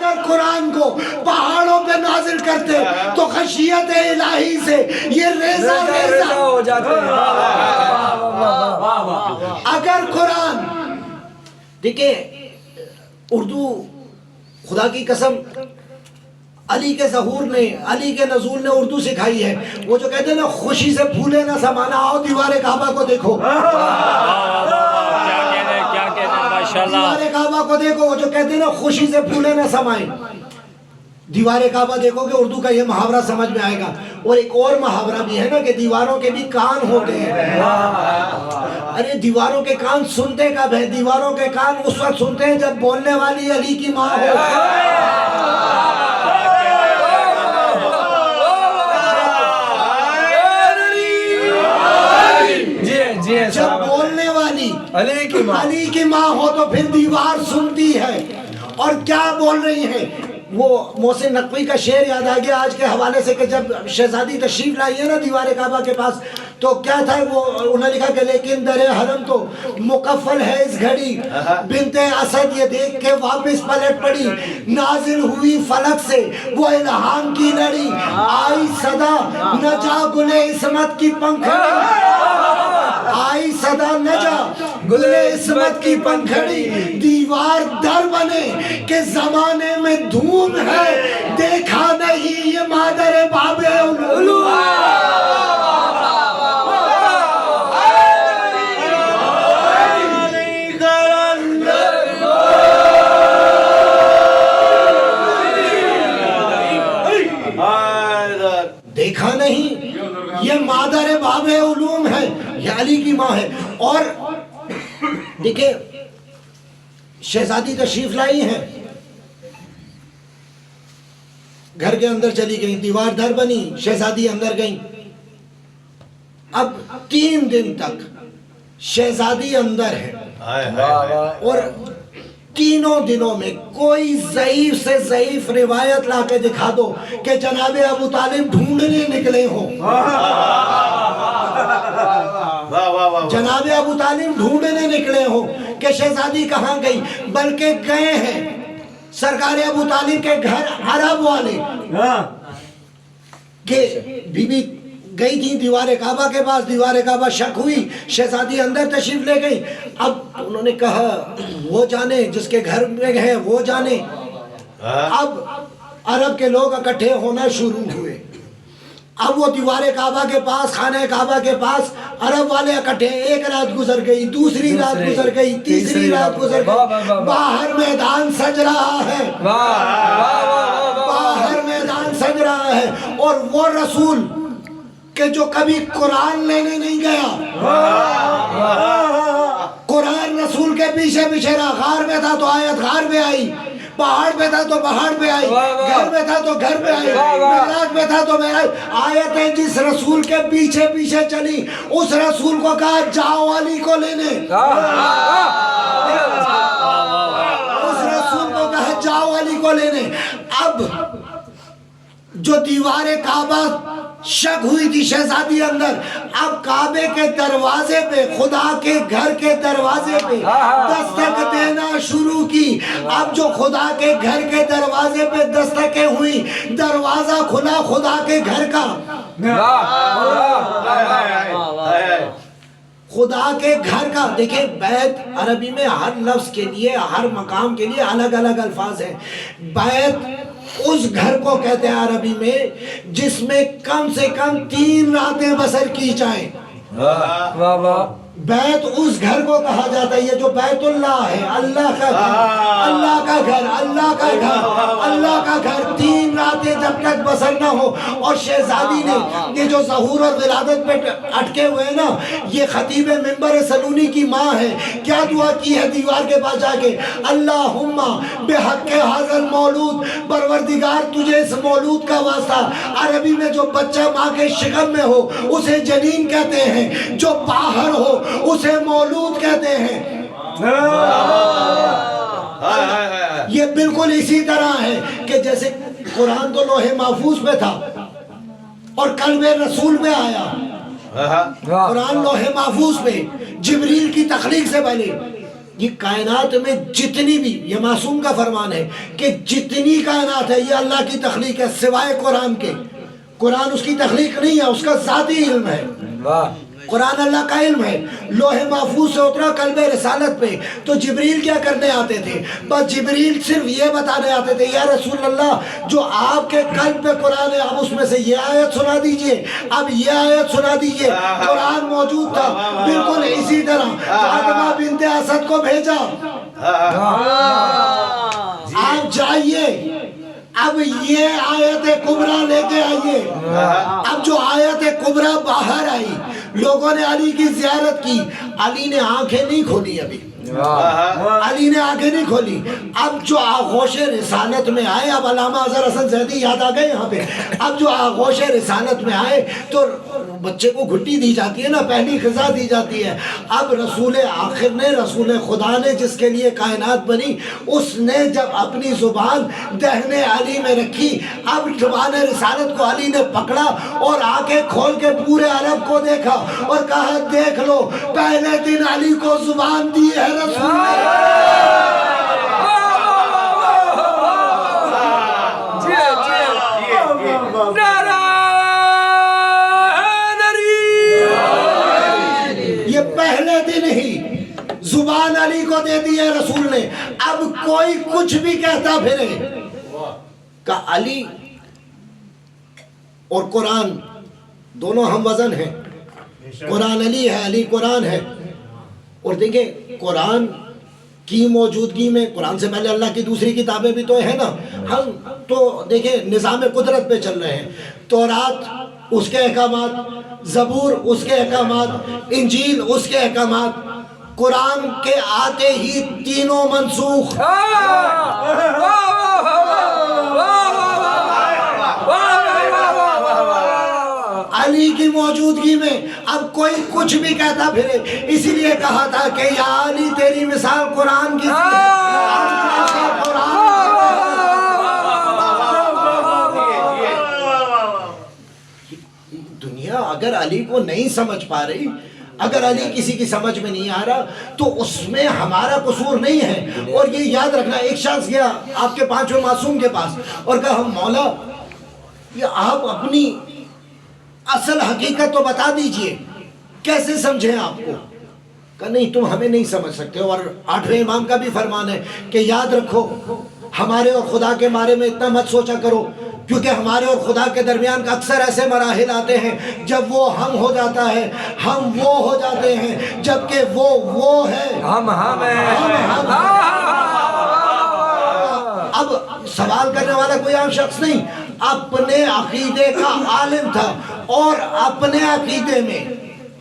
اگر قرآن کو پہاڑوں پہ نازل کرتے تو خشیت الہی سے یہ ریزہ ریزہ ہو جاتے ہیں۔ اگر قرآن دیکھیں اردو خدا کی قسم علی کے ظہور نے علی کے نزول نے اردو سکھائی ہے۔ وہ جو کہتے ہیں نا خوشی سے پھولے نہ سمانا، آؤ دیوار کعبہ کو دیکھو، دیوار کعبہ کو دیکھو۔ وہ جو کہتے ہیں نا خوشی سے پھولے نہ سمائیں، دیوار کعبہ دیکھو کہ اردو کا یہ محاورہ سمجھ میں آئے گا۔ اور ایک اور محاورہ بھی ہے نا کہ دیواروں کے بھی کان ہوتے ہیں۔ ارے دیواروں کے کان سنتے کب ہے؟ دیواروں کے کان اس وقت سنتے ہیں جب بولنے والی علی کی ماں ہو۔ جب بولنے والی علی کی ماں ہو تو پھر دیوار سنتی ہے۔ اور کیا بول رہی ہیں؟ وہ محسن نقوی کا شعر یاد آ گیا آج کے حوالے سے کہ جب شہزادی تشریف لائی ہے نا دیوار کعبہ کے پاس تو کیا تھا؟ وہ انہوں نے لکھا کہ لیکن در حرم تو مکفل ہے اس گھڑی، بنت اسد یہ دیکھ کے واپس پلٹ پڑی، نازل ہوئی فلک سے وہ الہام کی لڑی، آئی صدا نجا گل عصمت کی پنکھڑی، آئی صدا نجا گل عصمت کی پنکھڑی، دیوار در بنے کہ زمانے میں دھوم ہے، دیکھا نہیں یہ مادر باب علوم۔ دیکھا نہیں یہ مادر باب علوم ہے، یہ علی کی ماں ہے۔ اور دیکھیں شہزادی تشریف لائی ہیں، گھر کے اندر چلی گئیں، دیوار در بنی، شہزادی اندر گئیں۔ اب 3 دن تک شہزادی اندر ہے اور تینوں دنوں میں کوئی ضعیف سے ضعیف روایت لا کے دکھا دو کہ جناب ابو طالب ڈھونڈنے نکلے ہوں، جناب ابو طالب ڈھونڈنے نکلے ہوں کہ شہزادی کہاں گئی، بلکہ گئے ہیں سرکار ابو طالب کے گھر عرب والے کہ بی بی گئی تھی دیوار کعبہ کے پاس، دیوار کعبہ شک ہوئی، شہزادی اندر تشریف لے گئی۔ اب انہوں نے کہا وہ جانے جس کے گھر میں ہے وہ جانے۔ اب عرب کے لوگ اکٹھے ہونا شروع ہوئے، اب وہ دیوار کعبہ کے پاس، خانہ کعبہ کے پاس عرب والے اکٹھے، ایک رات گزر گئی، دوسری رات گزر گئی، تیسری رات گزر گئی، باہر میدان سج رہا ہے، باہر میدان سج رہا ہے، اور وہ رسول کہ جو کبھی قرآن لینے نہیں گیا، قرآن رسول کے پیچھے پیچھے رہا، غار میں تھا تو آیت غار میں آئی، پہاڑ پہ تھا تو پہاڑ پہ آئی، گھر میں تھا تو گھر پہ آئی، معراج میں تھا تو معراج۔ آیتیں جس رسول کے پیچھے پیچھے چلی اس رسول کو کہا جاؤ علی کو لینے، اس رسول کو کہا جاؤ علی کو لینے۔ اب جو دیوار کعبہ شک ہوئی تھی شہزادی اندر، اب کعبے کے دروازے پہ، خدا کے گھر کے دروازے پہ دستک دینا شروع کی۔ اب جو خدا کے گھر کے دروازے پہ دستکیں ہوئی، دروازہ کھلا خدا کے گھر کا، خدا کے گھر کا۔ دیکھیں بیت عربی میں ہر لفظ کے لیے، ہر مقام کے لیے الگ الگ الفاظ ہیں۔ بیت اس گھر کو کہتے ہیں عربی میں جس میں کم سے کم 3 راتیں بسر کی جائیں۔ بیت اس گھر کو کہا جاتا ہے، یہ جو بیت اللہ ہے، اللہ کا گھر، اللہ کا گھر، اللہ کا گھر، اللہ کا گھر، 3 راتیں جب تک بسر نہ ہو۔ اور شہزادی نے یہ جو ظہور اور ولادت پہ اٹکے ہوئے ہیں نا، یہ خطیب منبر سلونی کی ماں ہے، کیا دعا کی ہے دیوار کے پاس جا کے؟ اللہم بحق حاضر مولود، پروردگار تجھے اس مولود کا واسطہ۔ عربی میں جو بچہ ماں کے شکم میں ہو اسے جنین کہتے ہیں، جو باہر ہو اسے مولود کہتے ہیں۔ یہ بالکل اسی طرح ہے کہ جیسے قرآن تو لوح محفوظ پہ تھا اور قلب رسول میں آیا، قرآن لوح محفوظ پہ جبریل کی تخلیق سے پہلے یہ کائنات میں جتنی بھی، یہ معصوم کا فرمان ہے کہ جتنی کائنات ہے یہ اللہ کی تخلیق ہے سوائے قرآن کے. قرآن اس کی تخلیق نہیں ہے، اس کا ذاتی علم ہے. قرآن اللہ کا علم ہے. لوح محفوظ سے اترا قلب رسالت پہ تو جبریل کیا کرنے آتے تھے؟ بس جبریل صرف یہ بتانے آتے تھے یا رسول اللہ جو آپ کے قلب پہ قرآن ہے اب اس میں سے یہ آیت سنا دیجئے، اب یہ آیت سنا دیجئے. قرآن موجود تھا. بالکل اسی طرح فاطمہ بنت اسد کو بھیجا، آپ جائیے اب یہ آیت کبریٰ لے کے آئیے. اب جو آیت کبریٰ باہر آئی، لوگوں نے علی کی زیارت کی. علی نے آنکھیں نہیں کھولی، ابھی علی نے آنکھیں نہیں کھولی. اب جو آغوش رسالت میں آئے، اب علامہ اظہر حسن زیدی یاد آ گئے یہاں پہ. اب جو آغوش رسالت میں آئے تو بچے کو گھٹی دی جاتی ہے نا، پہلی غذا دی جاتی ہے. اب رسول آخر نے، رسول خدا نے جس کے لیے کائنات بنی، اس نے جب اپنی زبان دہن علی میں رکھی، اب زبان رسالت کو علی نے پکڑا اور آنکھیں کھول کے پورے عرب کو دیکھا اور کہا دیکھ لو پہلے دن علی کو زبان دی ہے رسول یہ پہلے دن ہی زبان علی کو دے دی ہے رسول نے. اب کوئی کچھ بھی کہتا پھرے کہ علی اور قرآن دونوں ہم وزن ہیں. قرآن علی ہے، علی قرآن ہے. اور دیکھیں قرآن کی موجودگی میں، قرآن سے پہلے اللہ کی دوسری کتابیں بھی تو ہیں نا. ہم تو دیکھیں نظام قدرت پہ چل رہے ہیں. تورات اس کے احکامات، زبور اس کے احکامات، انجیل اس کے احکامات. قرآن کے آتے ہی تینوں منسوخ. علی کی موجودگی میں اب کوئی کچھ بھی کہتا پھرے. اسی لیے کہا تھا کہ یا علی تیری مثال قرآن کی دنیا اگر علی کو نہیں سمجھ پا رہی، اگر علی کسی کی سمجھ میں نہیں آ رہا تو اس میں ہمارا قصور نہیں ہے. اور یہ یاد رکھنا، ایک شخص گیا آپ کے پانچویں معصوم کے پاس اور کہا مولا یہ آپ اپنی اصل حقیقت تو بتا دیجئے، کیسے سمجھیں آپ کو؟ کہا نہیں تم ہمیں نہیں سمجھ سکتے. اور آٹھویں امام کا بھی فرمان ہے کہ یاد رکھو ہمارے اور خدا کے بارے میں اتنا مت سوچا کرو، کیونکہ ہمارے اور خدا کے درمیان اکثر ایسے مراحل آتے ہیں جب وہ ہم ہو جاتا ہے، ہم وہ ہو جاتے ہیں، جبکہ وہ ہے ہم اب سوال کرنے والا کوئی عام شخص نہیں، اپنے عقیدے کا عالم تھا. اور اپنے عقیدے میں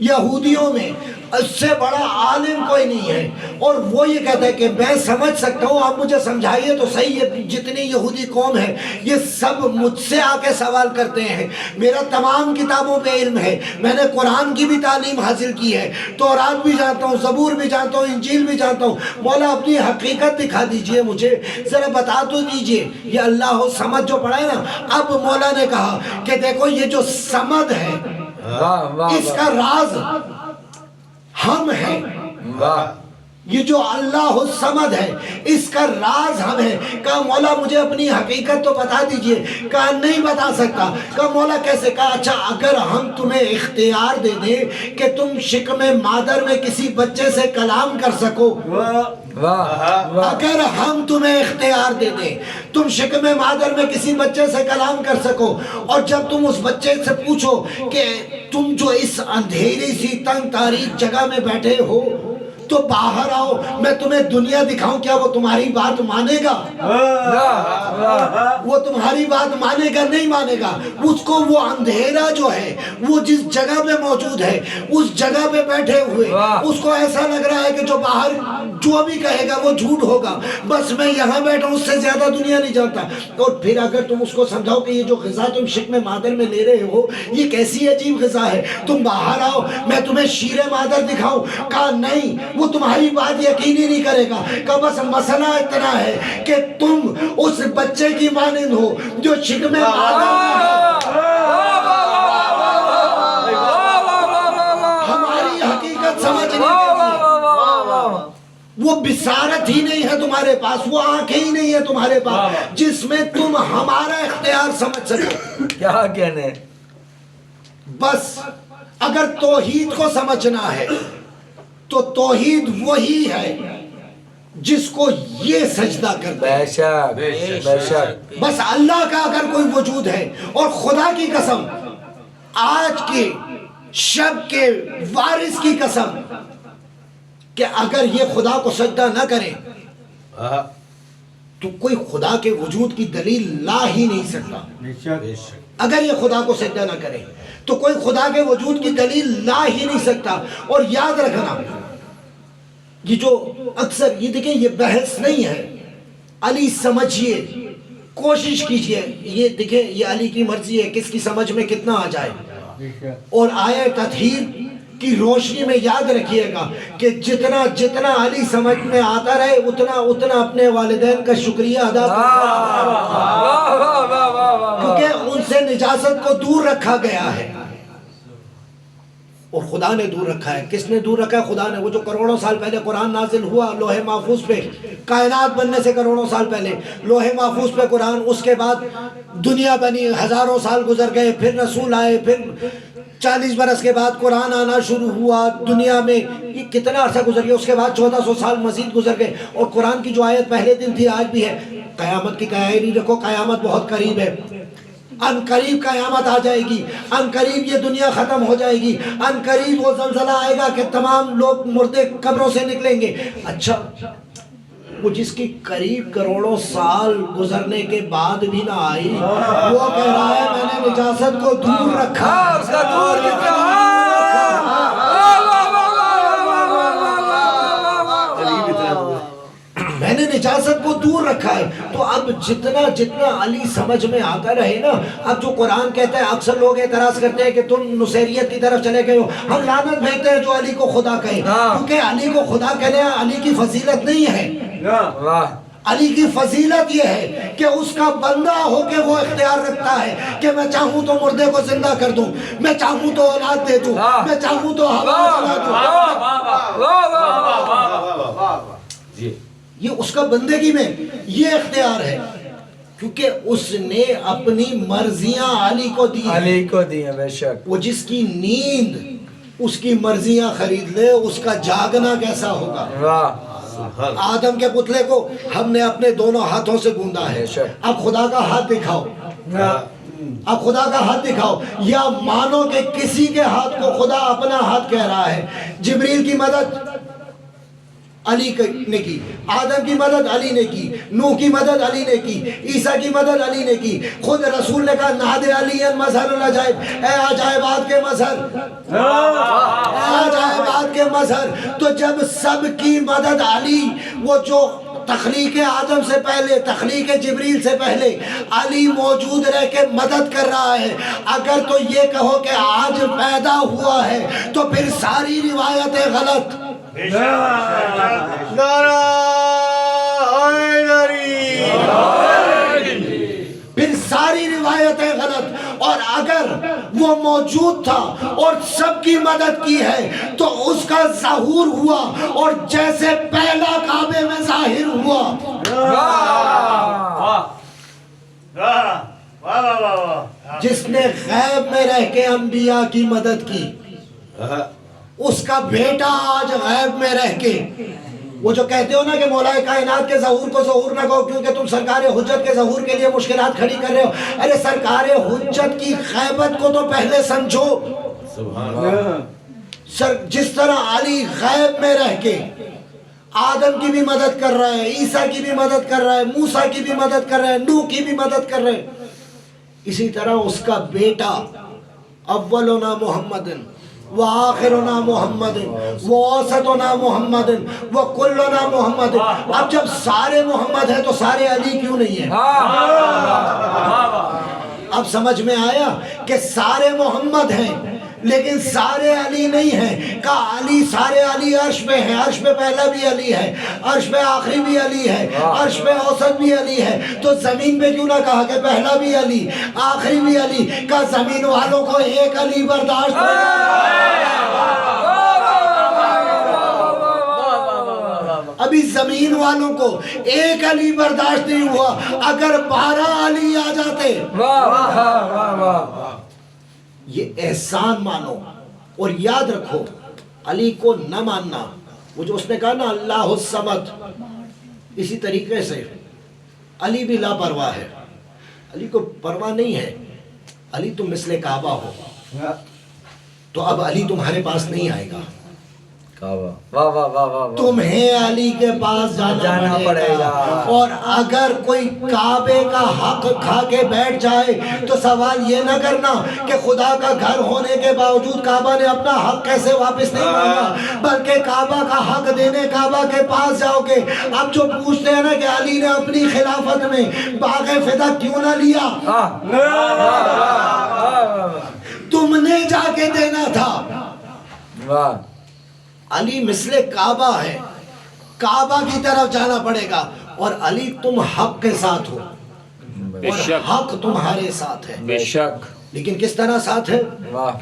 یہودیوں میں اس سے بڑا عالم کوئی نہیں ہے. اور وہ یہ کہتا ہے کہ میں سمجھ سکتا ہوں، آپ مجھے سمجھائیے تو صحیح. یہ جتنی یہودی قوم ہے یہ سب مجھ سے آ کے سوال کرتے ہیں. میرا تمام کتابوں پہ علم ہے، میں نے قرآن کی بھی تعلیم حاصل کی ہے، تورات بھی جانتا ہوں، زبور بھی جانتا ہوں، انجیل بھی جانتا ہوں. مولا اپنی حقیقت دکھا دیجئے، مجھے ذرا بتا تو دیجئے. یہ اللہ سمجھ جو پڑھا ہے نا. اب مولا نے کہا کہ دیکھو یہ جو سمد ہے اس کا راز ہم ہیں. یہ جو اللہ الصمد ہے اس کا راز ہم ہے. کہا مولا مجھے اپنی حقیقت تو بتا دیجئے. کہا نہیں بتا سکتا. کہا مولا کیسے؟ کہا اچھا اگر ہم تمہیں اختیار دے دیں کہ تم شکم مادر میں کسی بچے سے کلام کر سکو، اگر ہم تمہیں اختیار دے دیں تم شکم مادر میں کسی بچے سے کلام کر سکو، اور جب تم اس بچے سے پوچھو کہ تم جو اس اندھیری سی تنگ تاریک جگہ میں بیٹھے ہو تو باہر آؤ میں تمہیں دنیا دکھاؤں، کیا وہ تمہاری بات مانے گا؟ وہ تمہاری بات مانے گا؟ نہیں مانے گا. اس کو وہ اندھیرا جو ہے وہ جس جگہ پہ موجود ہے اس جگہ پہ بیٹھے ہوئے اس کو ایسا لگ رہا ہے کہ جو باہر جو بھی کہے گا وہ جھوٹ ہوگا، بس میں یہاں بیٹھا ہوں، اس سے زیادہ دنیا نہیں جانتا. اور پھر اگر تم اس کو سمجھاؤ کہ یہ جو غذا تم شکم مادر میں لے رہے ہو یہ کیسی عجیب غذا ہے، تم باہر آؤ میں تمہیں شیر مادر دکھاؤں. کہا نہیں وہ تمہاری بات یقینی نہیں کرے گا. کہ بس مسئلہ اتنا ہے کہ تم اس بچے کی مانند ہو جو شکم ہماری حقیقت سمجھ نہیں. وہ بصارت ہی نہیں ہے تمہارے پاس، وہ آنکھیں ہی نہیں ہے تمہارے پاس جس میں تم ہمارا اختیار سمجھ سکو. کیا کہنے. بس اگر توحید کو سمجھنا ہے تو توحید وہی ہے جس کو یہ سجدہ کرتا ہے. بے شک بے شک. بس اللہ کا اگر کوئی وجود ہے، اور خدا کی قسم، آج کے شب کے وارث کی قسم، کہ اگر یہ خدا کو سجدہ نہ کرے تو کوئی خدا کے وجود کی دلیل لا ہی نہیں سکتا. اگر یہ خدا کو سجدہ نہ کرے تو کوئی خدا کے وجود کی دلیل لا ہی نہیں سکتا. اور یاد رکھنا، یہ جو اکثر یہ دیکھیں، یہ بحث نہیں ہے. علی سمجھیے، کوشش کیجئے، یہ دیکھیں یہ علی کی مرضی ہے کس کی سمجھ میں کتنا آ جائے. اور آیہ تطہیر کی روشنی میں یاد رکھیے گا کہ جتنا جتنا علی سمجھ میں آتا رہے اتنا اتنا اپنے والدین کا شکریہ ادا کیونکہ ان سے نجاست کو دور رکھا گیا ہے اور خدا نے دور رکھا ہے. کس نے دور رکھا ہے؟ خدا نے. وہ جو کروڑوں سال پہلے قرآن نازل ہوا لوح محفوظ پہ، کائنات بننے سے کروڑوں سال پہلے لوح محفوظ پہ قرآن، اس کے بعد دنیا بنی، ہزاروں سال گزر گئے، پھر رسول آئے، پھر 40 برس کے بعد قرآن آنا شروع ہوا دنیا میں. یہ کتنا عرصہ گزر گیا، اس کے بعد 1400 سال مزید گزر گئے. اور قرآن کی جو آیت پہلے دن تھی آج بھی ہے. قیامت کی تیاری رکھو، قیامت بہت قریب ہے. ان قریب قیامت آ جائے گی، ان قریب یہ دنیا ختم ہو جائے گی، ان قریب وہ زلزلہ آئے گا کہ تمام لوگ مردے قبروں سے نکلیں گے. اچھا، وہ جس کی قریب کروڑوں سال گزرنے کے بعد بھی نہ آئی، وہ کہہ رہا ہے میں نے نجاست کو دور رکھا. اس کا دور کتنا. میں نے نجاست کو دور رکھا ہے. تو اب جتنا جتنا علی سمجھ میں آتا رہے نا، اب جو قرآن کہتا ہے، اکثر لوگ اعتراض کرتے ہیں کہ تم نصیریت کی طرف چلے گئے ہو. ہم لعنت بھیجتے ہیں جو علی کو خدا کہے، کیونکہ علی کو خدا کہنے علی کی فضیلت نہیں ہے. علی کی فضیلت یہ ہے کہ اس کا بندہ ہو کے وہ اختیار رکھتا ہے کہ میں چاہوں تو مردے کو زندہ کر دوں، میں چاہوں تو اولاد دے دوں، میں چاہوں تو ہوا چلا دوں. یہ اس کا بندگی میں یہ اختیار ہے کیونکہ اس نے اپنی مرضیاں علی کو دی ہیں. علی کو دی ہیں. بے شک. وہ جس کی نیند اس کی مرضیاں خرید لے، اس کا جاگنا کیسا ہوگا. آدم کے پتلے کو ہم نے اپنے دونوں ہاتھوں سے گوندا ہے. اب خدا کا ہاتھ دکھاؤ، اب خدا کا ہاتھ دکھاؤ، یا مانو کہ کسی کے ہاتھ کو خدا اپنا ہاتھ کہہ رہا ہے. جبریل کی مدد علی نے کی، آدم کی مدد علی نے کی، نوح کی مدد علی نے کی، عیسیٰ کی مدد علی نے کی. خود رسول نے کہا ناد علی مظہر العجائب، اے عجائبات کے مظہر، اے عجائبات کے مظہر. تو جب سب کی مدد علی، وہ جو تخلیق آدم سے پہلے، تخلیق جبریل سے پہلے علی موجود رہ کے مدد کر رہا ہے. اگر تو یہ کہو کہ آج پیدا ہوا ہے تو پھر ساری روایتیں غلط. پھر ساری روایتیں غلط. اور اگر وہ موجود تھا اور سب کی مدد کی ہے تو اس کا ظہور ہوا، اور جیسے پہلا کعبے میں ظاہر ہوا. جس نے غیب میں رہ کے انبیاء کی مدد کی، اس کا بیٹا آج غیب میں رہ کے، وہ جو کہتے ہو نا کہ مولا کائنات کے ظہور کو ظہور نہ کہو کیونکہ تم سرکار حجت کے ظہور کے لیے مشکلات کھڑی کر رہے ہو. ارے سرکار حجت کی غیبت کو تو پہلے سمجھو. جس طرح علی غیب میں رہ کے آدم کی بھی مدد کر رہا ہے، عیسیٰ کی بھی مدد کر رہا ہے، موسیٰ کی بھی مدد کر رہا ہے، نوح کی بھی مدد کر رہا ہے، اسی طرح اس کا بیٹا اولنا محمد وآخرنا محمد ووسطنا محمد وکلنا محمد. اب جب سارے محمد ہیں تو سارے علی کیوں نہیں ہیں؟ اب سمجھ میں آیا کہ سارے محمد ہیں لیکن سارے علی نہیں ہیں. کہا علی، سارے علی عرش پہ ہیں، عرش پہ پہلا بھی علی ہے، عرش پہ آخری بھی علی ہے، عرش پہ اوسط بھی علی ہے. تو زمین پہ کیوں نہ کہا کہ پہلا بھی علی آخری بھی علی؟ کہا زمین والوں کو ایک علی برداشت ہو. اب ابھی زمین والوں کو ایک علی برداشت نہیں ہوا، اگر 12 علی آ جاتے۔ واہ واہ واہ واہ، یہ احسان مانو اور یاد رکھو علی کو نہ ماننا، وہ جو اس نے کہا نا اللہ الصمد، اسی طریقے سے علی بھی لاپرواہ ہے، علی کو پرواہ نہیں ہے۔ علی تم مثل کعبہ ہو، تو اب علی تمہارے پاس نہیں آئے گا، کعبہ، واہ واہ واہ واہ، تمہیں علی کے پاس جانا پڑے گا۔ اور اگر کوئی کعبے کا حق کھا کے بیٹھ جائے تو سوال یہ نہ کرنا کہ خدا کا گھر ہونے کے باوجود کعبہ نے اپنا حق کیسے واپس نہیں مانگا، بلکہ کعبہ کا حق دینے کعبہ کے پاس جاؤ گے۔ اب جو پوچھتے ہیں نا کہ علی نے اپنی خلافت میں باغ فدا کیوں نہ لیا، تم نے جا کے دینا تھا۔ واہ، علی مثل کعبہ ہے، کعبہ کی طرف جانا پڑے گا، اور علی تم حق کے ساتھ ہو اور حق تمہارے ساتھ ہے، بے شک، لیکن کس طرح ساتھ ہے؟ واہ،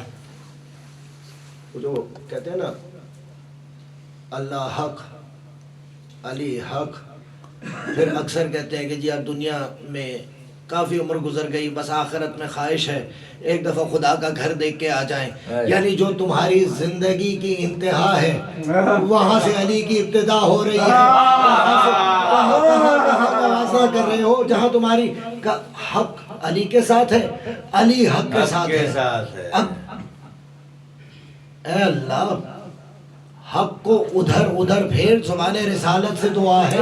وہ جو کہتے ہیں نا اللہ حق علی حق، پھر اکثر کہتے ہیں کہ جی اب دنیا میں کافی عمر گزر گئی، بس آخرت میں خواہش ہے ایک دفعہ خدا کا گھر دیکھ کے آ جائیں، یعنی جو تمہاری زندگی کی انتہا ہے وہاں سے علی کی ابتدا ہو رہی ہے، کہاں موازنہ کر رہے ہو، جہاں تمہاری حق علی کے ساتھ ہے، علی حق کے ساتھ ہے۔ اب اے اللہ حق کو ادھر پھیر، زبان رسالت سے دعا ہے،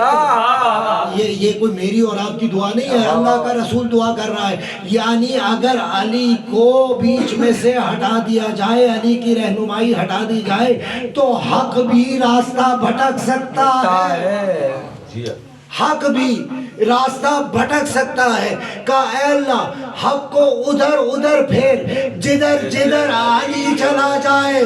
یہ کوئی میری اور آپ کی دعا نہیں ہے، اللہ کا رسول دعا کر رہا ہے، یعنی اگر علی کو بیچ میں سے ہٹا دیا جائے، علی کی رہنمائی ہٹا دی جائے تو حق بھی راستہ بھٹک سکتا ہے، حق بھی راستہ بھٹک سکتا ہے۔ کہا اے اللہ حق کو ادھر پھیر، جدھر علی چلا جائے،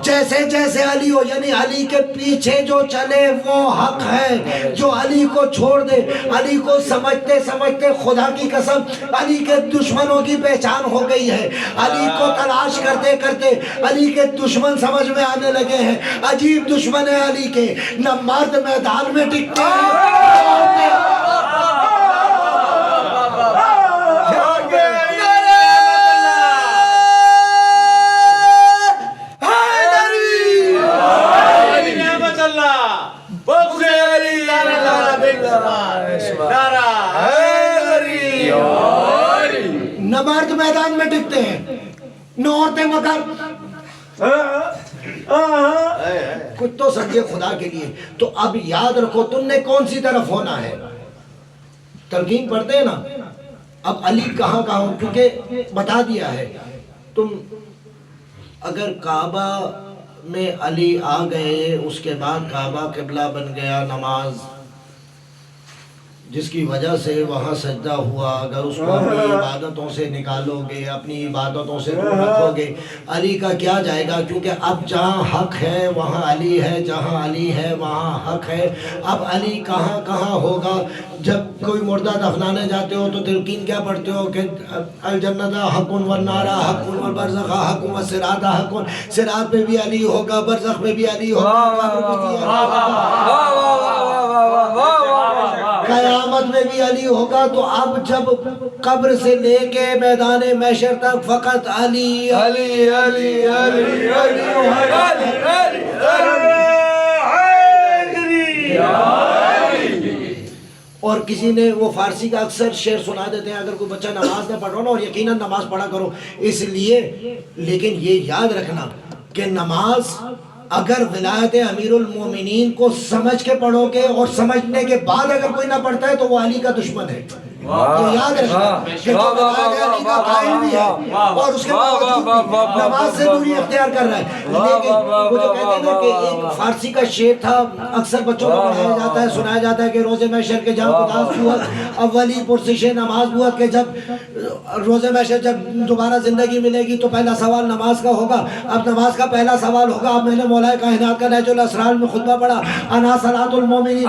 جیسے جیسے علی ہو، یعنی علی کے پیچھے جو چلے وہ حق ہے، جو علی کو چھوڑ دے، علی کو سمجھتے سمجھتے خدا کی قسم علی کے دشمنوں کی پہچان ہو گئی ہے، علی کو تلاش کرتے کرتے علی کے دشمن سمجھ میں آنے لگے ہیں، عجیب دشمن ہے علی کے، نہ مرد میدان میں ٹکتے ہیں، نہ مرد میدان میں ٹکتے ہیں، نہ عورتیں مگر، کچھ تو سمجھے خدا کے لیے۔ تو اب یاد رکھو تم نے کون سی طرف ہونا ہے، تلقین پڑھتے ہیں نا، اب علی کہاں ہو، کیونکہ بتا دیا ہے، تم اگر کعبہ میں علی آ گئے، اس کے بعد کعبہ قبلہ بن گیا، نماز جس کی وجہ سے وہاں سجدہ ہوا، اگر اس کو اپنی عبادتوں سے نکالو گے، اپنی عبادتوں سے دور رکھو گے، علی کا کیا جائے گا؟ کیونکہ اب جہاں حق ہے وہاں علی ہے، جہاں علی ہے وہاں حق ہے۔ اب علی کہاں ہوگا؟ جب کوئی مردہ دفنانے جاتے ہو تو تلقین کیا پڑھتے ہو کہ الجنت حق والنار حق والبرزخ حق والصراط حق، صراط پہ بھی علی ہوگا، برزخ پہ بھی علی ہوگا، قیامت میں بھی علی ہوگا۔ تو اب جب قبر سے لے کے میدان محشر تک فقط علی علی علی علی اور کسی نے وہ فارسی کا اکثر شعر سنا دیتے ہیں، اگر کوئی بچہ نماز نہ پڑھ رہا اور یقیناً نماز پڑھا کرو اس لیے، لیکن یہ یاد رکھنا کہ نماز اگر ولایت امیر المومنین کو سمجھ کے پڑھو گے اور سمجھنے کے بعد اگر کوئی نہ پڑھتا ہے تو وہ علی کا دشمن ہے، یہ یاد رکھنا کہ جو بتایا گیا علی کا قائل بھی ہے اور اس کے باوجود بھی نماز سے دوری اختیار کر رہا ہے۔ لیکن وہ جو کہتے ہیں نا کہ ایک فارسی کا شعر تھا، اکثر بچوں کو پڑھایا جاتا ہے، سنایا جاتا ہے کہ روز محشر کے جب اداس بوت اولی پرسش نماز بوت کہ جب روز محشر جب دوبارہ زندگی ملے گی تو پہلا سوال نماز کا ہوگا۔ اب نماز کا پہلا سوال ہوگا، اب میں نے مولا کائنات کا نہج الاسرار میں خطبہ پڑھا، انا صلاۃ المومنین،